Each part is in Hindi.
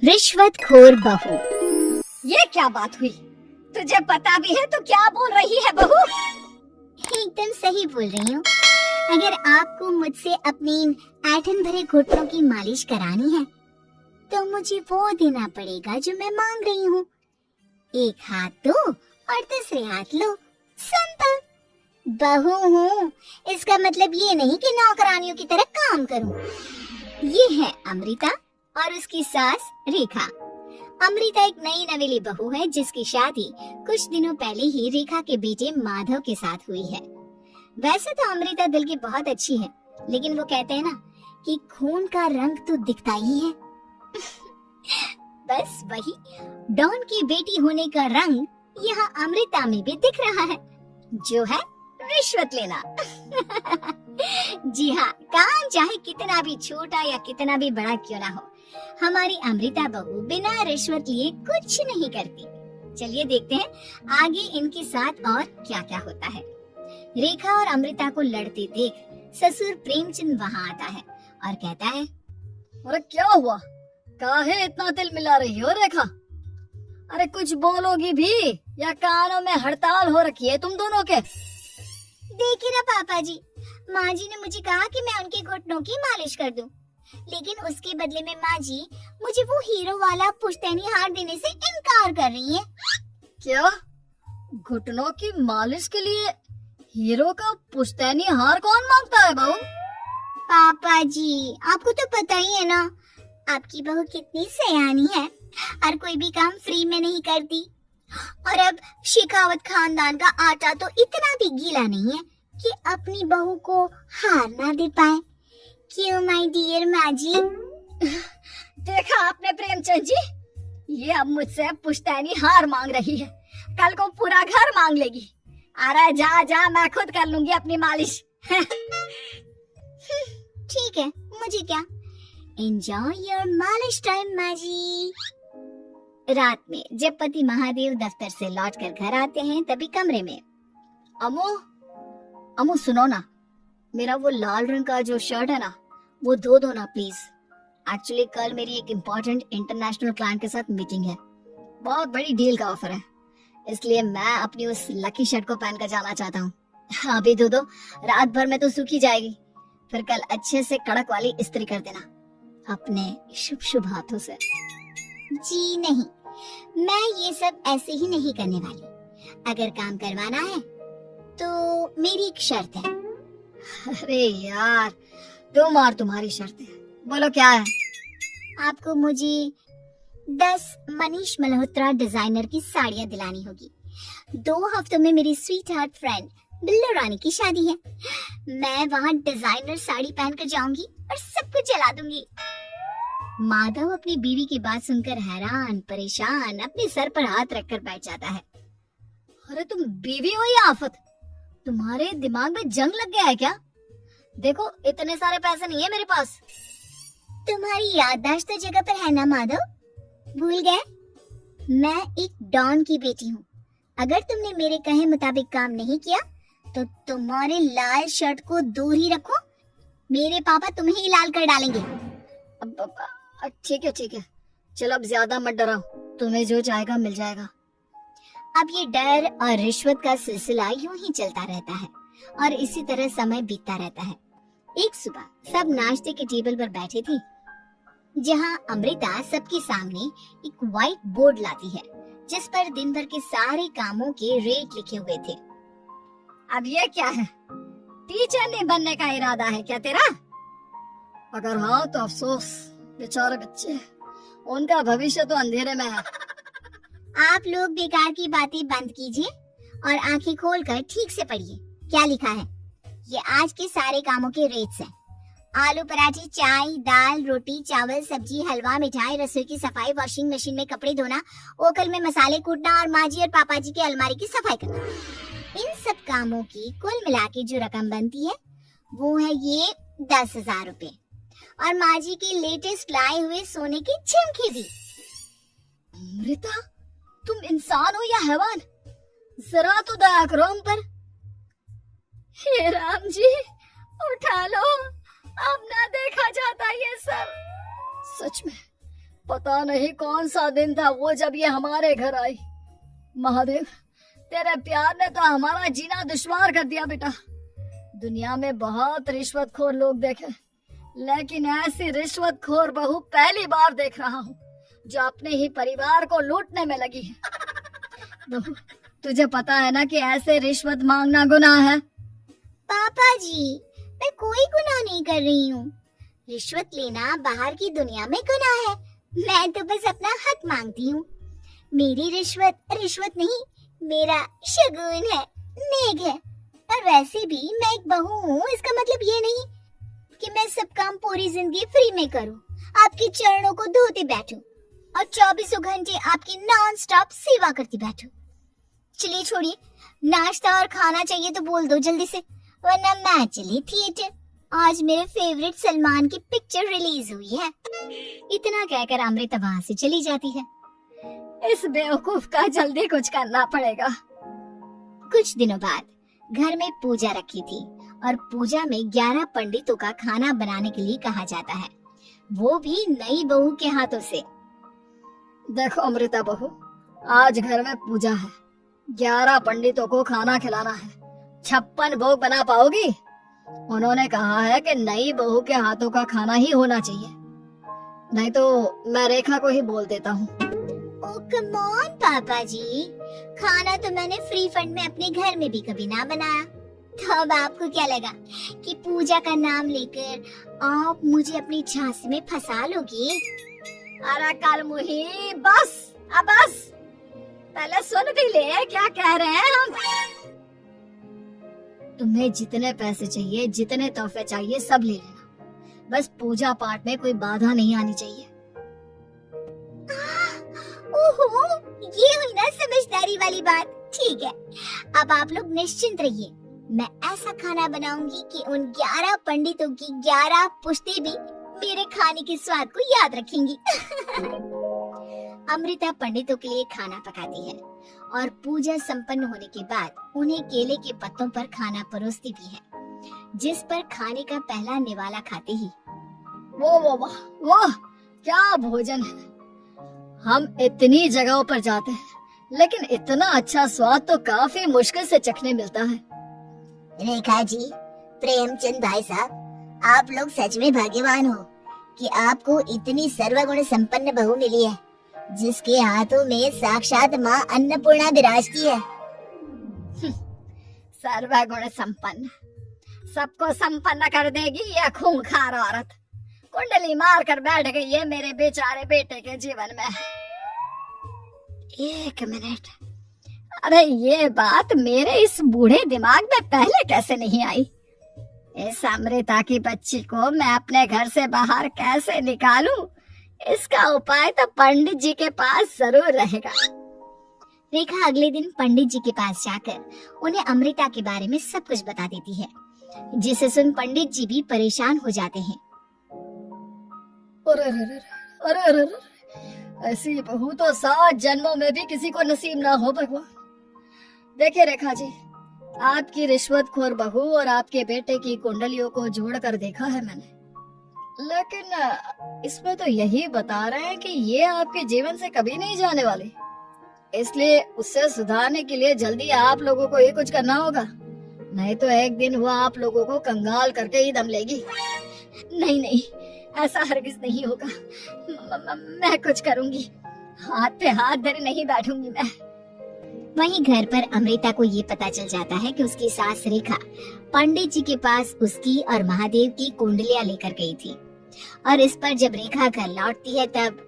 रिश्वतखोर बहू। ये क्या बात हुई? तुझे पता भी है तो क्या बोल रही है बहू? एकदम सही बोल रही हूँ। अगर आपको मुझसे अपनी ऐंठन भरे घुटनों की मालिश करानी है तो मुझे वो देना पड़ेगा जो मैं मांग रही हूँ। एक हाथ दो और दूसरे हाथ लो, सिंपल। बहू हूँ, इसका मतलब ये नहीं कि नौकरानियों की तरह काम करूँ। ये है अमृता और उसकी सास रेखा। अमृता एक नई नवेली बहू है जिसकी शादी कुछ दिनों पहले ही रेखा के बेटे माधव के साथ हुई है। वैसे तो अमृता दिल की बहुत अच्छी है, लेकिन वो कहते हैं ना कि खून का रंग तो दिखता ही है। बस वही डॉन की बेटी होने का रंग यहाँ अमृता में भी दिख रहा है, जो है रिश्वत लेना। जी हाँ, काम चाहे कितना भी छोटा या कितना भी बड़ा क्यों ना हो, हमारी अमृता बहू बिना रिश्वत लिए कुछ नहीं करती। चलिए देखते हैं आगे इनके साथ और क्या क्या होता है। रेखा और अमृता को लड़ते देख ससुर प्रेमचंद वहाँ आता है और कहता है, अरे क्या हुआ? काहे इतना दिल मिला रही हो रेखा? अरे कुछ बोलोगी भी या कानों में हड़ताल हो रखी है तुम दोनों के? देखिए ना पापा जी, माँ जी ने मुझे कहा कि मैं उनके घुटनों की मालिश कर दूं, लेकिन उसके बदले में माँ जी मुझे वो हीरो वाला पुश्तैनी हार देने से इनकार कर रही है। क्या? घुटनों की मालिश के लिए हीरो का पुश्तैनी हार कौन मांगता है बहू? पापा जी, आपको तो पता ही है ना, आपकी बहू कितनी सयानी है, हर कोई भी काम फ्री में नहीं करती। और अब शेखावत खानदान का आटा तो इतना भी गीला नहीं है कि अपनी बहू को हार ना दे पाए। क्यों माय डियर माँ जी? देखा आपने प्रेमचंद जी, ये अब मुझसे पुश्तैनी हार मांग रही है, कल को पूरा घर मांग लेगी। अरे जा जा, मैं खुद कर लूंगी अपनी मालिश। ठीक है, मुझे क्या। एंजॉय योर मालिश टाइम माँ जी। रात में जब पति महादेव दफ्तर से लौटकर घर आते हैं तभी कमरे में, अमो सुनो ना, मेरा वो लाल रंग का जो शर्ट है ना, वो धो दो ना प्लीज। एक्चुअली कल मेरी एक इम्पोर्टेंट इंटरनेशनल क्लाइंट के साथ मीटिंग है, बहुत बड़ी डील का ऑफर है, इसलिए मैं अपनी उस लकी शर्ट को पहनकर जाना चाहता हूँ। अभी धो दो, रात भर में तो सूखी जाएगी, फिर कल अच्छे से कड़क वाली इस्त्री कर देना अपने शुभ शुभ हाथों से। जी नहीं, मैं ये सब ऐसे ही नहीं करने वाली। अगर काम करवाना है तो मेरी एक शर्त है। अरे यार, तुम और तुम्हारी शर्तें, बोलो क्या है? आपको मुझे 10 मनीष मल्होत्रा डिजाइनर की साड़ियाँ दिलानी होगी। 2 हफ्तों में मेरी स्वीट हार्ट फ्रेंड बिल्लो रानी की शादी है। मैं वहाँ डिजाइनर साड़ी पहनकर जाऊंगी और सब कुछ जला दूंगी। माधव अपनी बीवी की बात सुनकर हैरान परेशान अपने सर पर हाथ रखकर बैठ जाता है। अरे तुम बीवी हो या आफत? तुम्हारे दिमाग में जंग लग गया है क्या? देखो इतने सारे पैसे नहीं है मेरे पास। तुम्हारी याददाश्त तो जगह पर है ना माधव, भूल गए? मैं एक डॉन की बेटी हूँ। अगर तुमने मेरे कहे मुताबिक काम नहीं किया तो तुम्हारे लाल शर्ट को दूर ही रखो, मेरे पापा तुम्हें ही लाल कर डालेंगे। ठीक है, चलो अब ज्यादा मत डराओ, तुम्हें जो चाहेगा मिल जाएगा। अब ये डर और रिश्वत का सिलसिला यूं ही चलता रहता है और इसी तरह समय बीतता रहता है। एक सुबह सब नाश्ते के टेबल पर बैठे थे, जहां अमृता सबके सामने एक व्हाइट बोर्ड लाती है जिस पर दिन भर के सारे कामों के रेट लिखे हुए थे। अब ये क्या है? टीचर नहीं बनने का इरादा है क्या तेरा? अगर हाँ तो अफसोस, बेचारे बच्चे, उनका भविष्य तो अंधेरे में है। आप लोग बेकार की बातें बंद कीजिए और आंखें खोलकर ठीक से पढ़िए क्या लिखा है। ये आज के सारे कामों के रेट्स हैं। आलू पराठे, चाय, दाल, रोटी, चावल, सब्जी, हलवा, मिठाई, रसोई की सफाई, वॉशिंग मशीन में कपड़े धोना, ओखल में मसाले कूटना और माँ जी और पापा जी की अलमारी की सफाई करना। इन सब कामों की कुल मिला के जो रकम बनती है वो है ये 10,000 रुपए, और माँ जी के लेटेस्ट लाए हुए सोने की झुमकी भी। अमृता, तुम इंसान हो या हैवान? जरा तो दया करो हम पर। हे राम जी, उठा लो, अब ना देखा जाता ये सब। सच में पता नहीं कौन सा दिन था वो जब ये हमारे घर आई। महादेव, तेरे प्यार ने तो हमारा जीना दुश्वार कर दिया बेटा। दुनिया में बहुत रिश्वतखोर लोग देखे, लेकिन ऐसी रिश्वतखोर बहू पहली बार देख रहा हूँ जो अपने ही परिवार को लूटने में लगी है। बहू, तुझे पता है ना कि ऐसे रिश्वत मांगना गुनाह है। पापा जी, मैं कोई गुनाह नहीं कर रही हूँ। रिश्वत लेना बाहर की दुनिया में गुनाह है, मैं तो बस अपना हक मांगती हूँ। मेरी रिश्वत रिश्वत नहीं, मेरा शगुन है, नेक है। और वैसे भी मैं एक बहू हूँ, इसका मतलब ये नहीं कि मैं सब काम पूरी जिंदगी फ्री में करूँ, आपके चरणों को धोते बैठूं और 24 घंटे आपकी नॉन स्टॉप सेवा करती बैठूं। चलिए छोड़िए, नाश्ता और खाना चाहिए तो बोल दो जल्दी से, वरना मैं चली थिएटर। आज मेरे फेवरेट सलमान की पिक्चर रिलीज हुई है। इतना कहकर अमृता वहाँ से चली जाती है। इस बेवकूफ का जल्दी कुछ करना पड़ेगा। कुछ दिनों बाद घर में पूजा रखी थी और पूजा में 11 पंडितों का खाना बनाने के लिए कहा जाता है, वो भी नई बहू के हाथों से। देखो अमृता बहू, आज घर में पूजा है, 11 पंडितों को खाना खिलाना है, 56 भोग बना पाओगी? उन्होंने कहा है कि नई बहू के हाथों का खाना ही होना चाहिए, नहीं तो मैं रेखा को ही बोल देता हूँ। ओह कम ऑन पापा जी, खाना तो मैंने फ्री फंड में अपने घर में भी कभी ना बनाया, तो अब आपको क्या लगा कि पूजा का नाम लेकर आप मुझे अपनी झांसी में फंसा लोगी? अरे कल मुही, बस अब बस, पहले सुन भी ले क्या कह रहे हैं हम। तुम्हें जितने पैसे चाहिए, जितने तोहफे चाहिए, सब ले लेना, बस पूजा पाठ में कोई बाधा नहीं आनी चाहिए। ओहो, ये हुई ना समझदारी वाली बात। ठीक है, अब आप लोग निश्चिंत रहिए, मैं ऐसा खाना बनाऊंगी कि उन 11 पंडितों की 11 पुश्तें भी मेरे खाने के स्वाद को याद रखेंगी। अमृता पंडितों के लिए खाना पकाती है और पूजा संपन्न होने के बाद उन्हें केले के पत्तों पर खाना परोसती भी है, जिस पर खाने का पहला निवाला खाते ही वो क्या भोजन है। हम इतनी जगहों पर जाते हैं, लेकिन इतना अच्छा स्वाद तो काफी मुश्किल से चखने मिलता है। रेखा जी, प्रेमचंद भाई साहब, आप लोग सच में भाग्यवान हो कि आपको इतनी सर्वगुण संपन्न बहू मिली है, जिसके हाथों में साक्षात माँ अन्नपूर्णा विराजती है। सर्वगुण संपन्न, सबको संपन्न कर देगी यह खूंखार औरत। कुंडली मार कर बैठ गई है मेरे बेचारे बेटे के जीवन में। एक मिनट, अरे ये बात मेरे इस बूढ़े दिमाग में पहले कैसे नहीं आई? इस अमृता की बच्ची को मैं अपने घर से बाहर कैसे निकालूं? इसका उपाय तो पंडित जी के पास जरूर रहेगा। रेखा अगले दिन पंडित जी के पास जाकर उन्हें अमृता के बारे में सब कुछ बता देती है, जिसे सुन पंडित जी भी परेशान हो जाते हैं। अरे, ऐसी बहू तो 7 जन्मों में भी किसी को नसीब ना हो भगवान। देखिए रेखा जी, आपकी रिश्वतखोर बहू और आपके बेटे की कुंडलियों को जोड़कर देखा है मैंने, लेकिन इसमें तो यही बता रहे हैं कि ये आपके जीवन से कभी नहीं जाने वाली। इसलिए उससे सुधारने के लिए जल्दी आप लोगों को ही कुछ करना होगा, नहीं तो एक दिन वो आप लोगों को कंगाल करके ही दम लेगी। नहीं, ऐसा हरगिज नहीं होगा। मैं कुछ करूंगी, हाथ पे हाथ धरे नहीं बैठूंगी मैं। वहीं घर पर अमृता को ये पता चल जाता है कि उसकी सास रेखा पंडित जी के पास उसकी और महादेव की कुंडलियां लेकर गई थी, और इस पर जब रेखा घर लौटती है तब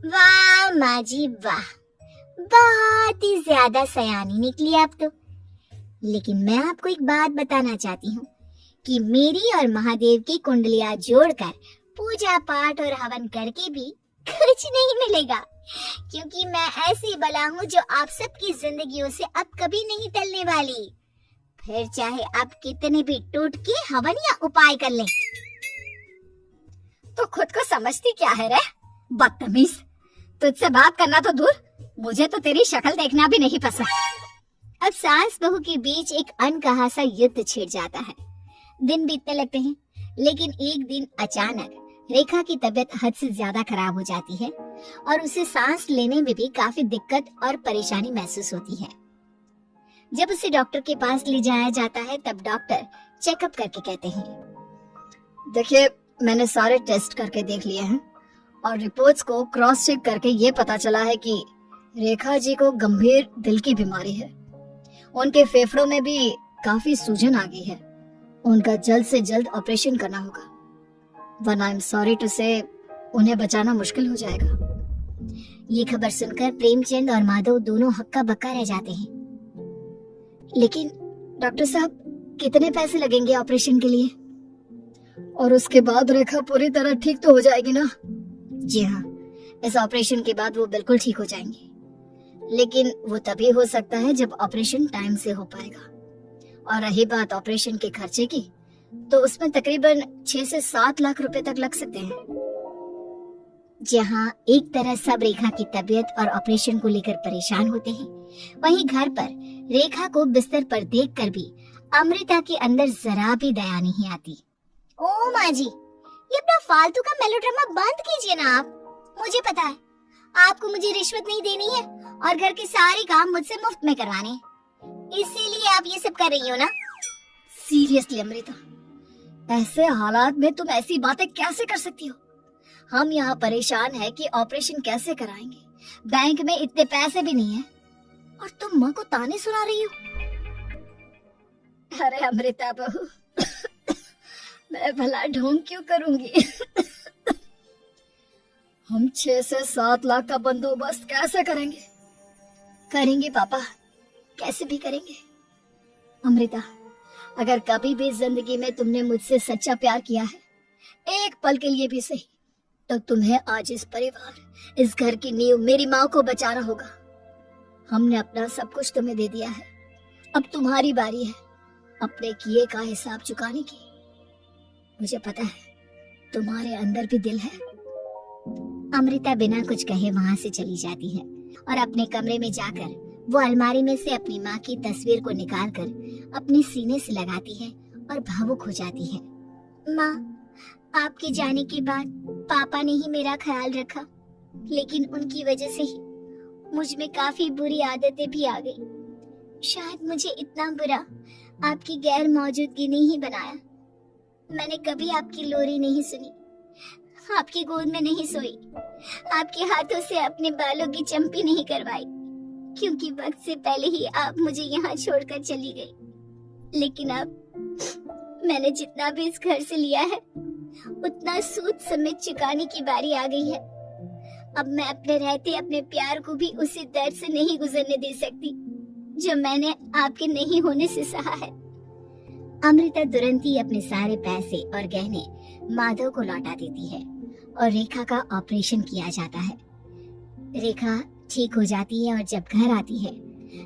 वाह माँ जी वाह, बहुत ही ज्यादा सयानी निकली आप तो। लेकिन मैं आपको एक बात बताना चाहती हूँ कि मेरी और महादेव की कुंडलियां जोड़कर पूजा पाठ और हवन करके भी कुछ नहीं मिलेगा, क्योंकि मैं ऐसी बला हूँ जो आप सबकी जिंदगियों से अब कभी नहीं टलने वाली, फिर चाहे आप कितने भी टूट के हवन या उपाय कर लें। तो खुद को समझती क्या है रे बदतमीज, तुझसे बात करना तो दूर, मुझे तो तेरी शक्ल देखना भी नहीं पसंद। अब सास बहू के बीच एक अनकहा सा युद्ध छिड़ जाता है। दिन बीतने लगते हैं, लेकिन एक दिन अचानक रेखा की तबीयत हद से ज्यादा खराब हो जाती है और उसे सांस लेने में भी काफी दिक्कत और परेशानी महसूस होती है। जब उसे डॉक्टर के पास ले जाया जाता है तब डॉक्टर चेकअप करके कहते हैं, देखिए, मैंने सारे टेस्ट करके देख लिए हैं और रिपोर्ट्स को क्रॉस चेक करके ये पता चला है कि रेखा जी को गंभीर दिल की बीमारी है। उनके फेफड़ों में भी काफी सूजन आ गई है। उनका जल्द से जल्द ऑपरेशन करना होगा, वरना आई एम सॉरी टू से उन्हें बचाना मुश्किल हो जाएगा। ये खबर सुनकर प्रेमचंद और माधव दोनों हक्का बक्का रह जाते हैं। लेकिन डॉक्टर साहब, कितने पैसे लगेंगे ऑपरेशन के लिए? और उसके बाद रेखा पूरी तरह ठीक तो हो जाएगी ना? जी हाँ, इस ऑपरेशन के बाद वो बिल्कुल ठीक हो जाएंगे, लेकिन वो तभी हो सकता है जब ऑपरेशन टाइम से हो पाएगा। और रही बात ऑपरेशन के खर्चे की, तो उसमें तकरीबन 6 से 7 लाख रुपए तक लग सकते हैं। जहाँ एक तरह सब रेखा की तबीयत और ऑपरेशन को लेकर परेशान होते हैं, वहीं घर पर रेखा को बिस्तर पर देखकर भी अमृता के अंदर जरा भी दया नहीं आती। ओ माँ जी, ये अपना फालतू का मेलोड्रामा बंद कीजिए ना आप। मुझे पता है आपको मुझे रिश्वत नहीं देनी है और घर के सारे काम मुझसे मुफ्त में करवाने हैं, इसीलिए आप ये सब कर रही हो ना। सीरियसली अमृता, ऐसे हालात में तुम ऐसी बातें कैसे कर सकती हो? हम यहाँ परेशान है कि ऑपरेशन कैसे कराएंगे, बैंक में इतने पैसे भी नहीं है, और तुम माँ को ताने सुना रही हो। अरे अमृता बहू, मैं भला ढोंग क्यों करूंगी? हम 6 से 7 लाख का बंदोबस्त कैसे करेंगे? करेंगे पापा, कैसे भी करेंगे। अमृता, अगर कभी भी जिंदगी में तुमने मुझसे सच्चा प्यार किया है, एक पल के लिए भी सही, तो तुम्हें आज इस परिवार, इस घर की नींव, मेरी माँ को बचाना होगा। हमने अपना सब कुछ तुम्हें दे दिया है, अब तुम्हारी बारी है अपने किए का हिसाब चुकाने की। मुझे पता है तुम्हारे अंदर भी दिल है। अमृता बिना कुछ कहे वहाँ से चली जाती है और अपने कमरे में जाकर वो अलमारी में से अपनी माँ की तस्वीर को निकालकर अपने सीने से लगाती है और भावुक हो जाती है। माँ, आपके जाने के बाद पापा ने ही मेरा ख्याल रखा, लेकिन उनकी वजह से ही मुझ में काफी बुरी आदतें भी आ गई। शायद मुझे इतना बुरा आपकी गैर मौजूदगी ने ही बनाया। मैंने कभी आपकी लोरी नहीं सुनी, आपकी गोद में नहीं सोई, आपके हाथों से अपने बालों की चंपी नहीं करवाई, क्योंकि वक्त से पहले ही आप मुझे यहाँ छोड़कर चली गई। लेकिन अब मैंने जितना भी इस घर से लिया है, उतना सूद समेत चुकाने की बारी आ गई है। अब मैं अपने रहते अपने प्यार को भी उसी दर्द से नहीं गुजरने दे सकती जो मैंने आपके नहीं होने से सहा है। अमृता तुरंत ही अपने सारे पैसे और गहने माधव को लौटा देती है और रेखा का ऑपरेशन किया जाता है। रेखा ठीक हो जाती है और जब घर आती है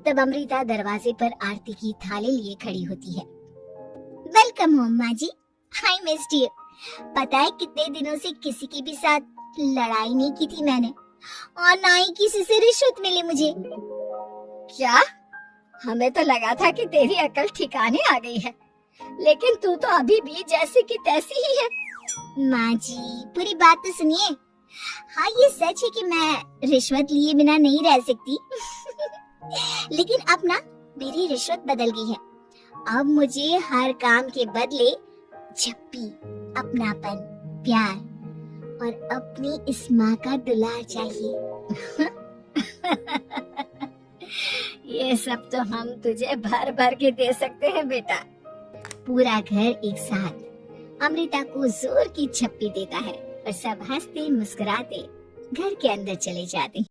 तब अमृता दरवाजे पर आरती की थाली लिए खड़ी होती है। वेलकम होम माँ जी, हाय मिस्ड यू। पता है कितने दिनों से किसी के भी साथ लड़ाई नहीं की थी मैंने, और ना ही किसी से रिश्वत मिली मुझे। क्या? हमें तो लगा था कि तेरी अकल ठिकाने आ गई है, लेकिन तू तो अभी भी जैसी की तैसी ही है। माँ जी, पूरी बात तो सुनिए। हाँ, ये सच है कि मैं रिश्वत लिए बिना नहीं रह सकती। लेकिन अब ना मेरी रिश्वत बदल गई है। अब मुझे हर काम के बदले झप्पी, अपनापन, प्यार और अपनी इस माँ का दुलार चाहिए। ये सब तो हम तुझे भर भर के दे सकते हैं बेटा। पूरा घर एक साथ अमृता को जोर की झप्पी देता है और सब हंसते मुस्कुराते घर के अंदर चले जाते हैं।